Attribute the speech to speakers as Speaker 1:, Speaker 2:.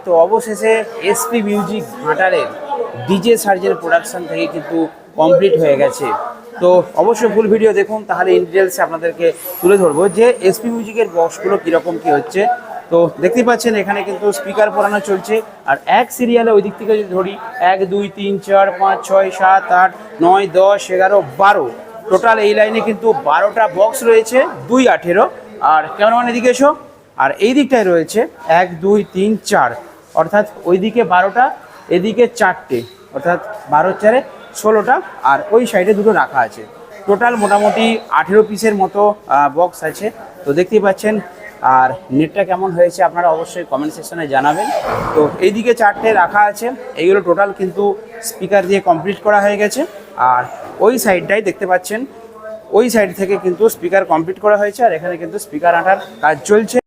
Speaker 1: তো অবশেষে SP music ঘাটালের ডিজে সার্জের প্রোডাকশন থেকে কিন্তু কমপ্লিট হয়ে গেছে। তো অবশ্যই ফুল ভিডিও দেখুন, তাহলে ইন ডিটেলসে আপনাদেরকে তুলে ধরবো যে এসপি মিউজিকের বক্সগুলো কীরকম কী হচ্ছে। তো দেখতেই পাচ্ছেন এখানে কিন্তু স্পিকার পরানো চলছে, আর এক সিরিয়ালে ওই দিক থেকে যদি ধরি 1 2 3 4 5 6 7 8 9 10 11 12 টোটাল এই লাইনে কিন্তু 12টা বক্স রয়েছে 2 18। আর ক্যামেরাম্যান এদিকে এসো, আর এই দিকটায় রয়েছে 1 2 3 4, অর্থাৎ ওইদিকে 12টা, এদিকে 4টে, অর্থাৎ 12 4 16টা, আর ওই সাইডে দুটো রাখা আছে। টোটাল মোটামুটি 18 পিসের মতো বক্স আছে। তো দেখতেই পাচ্ছেন, আর নেটটা কেমন হয়েছে আপনারা অবশ্যই কমেন্ট সেকশনে জানাবেন। তো এইদিকে 4টে রাখা আছে, এইগুলো টোটাল কিন্তু স্পিকার দিয়ে কমপ্লিট করা হয়ে গেছে। আর ওই সাইডটাই দেখতে পাচ্ছেন, ওই সাইড থেকে কিন্তু স্পিকার কমপ্লিট করা হয়েছে, আর এখানে কিন্তু স্পিকার আঁটার কাজ চলছে।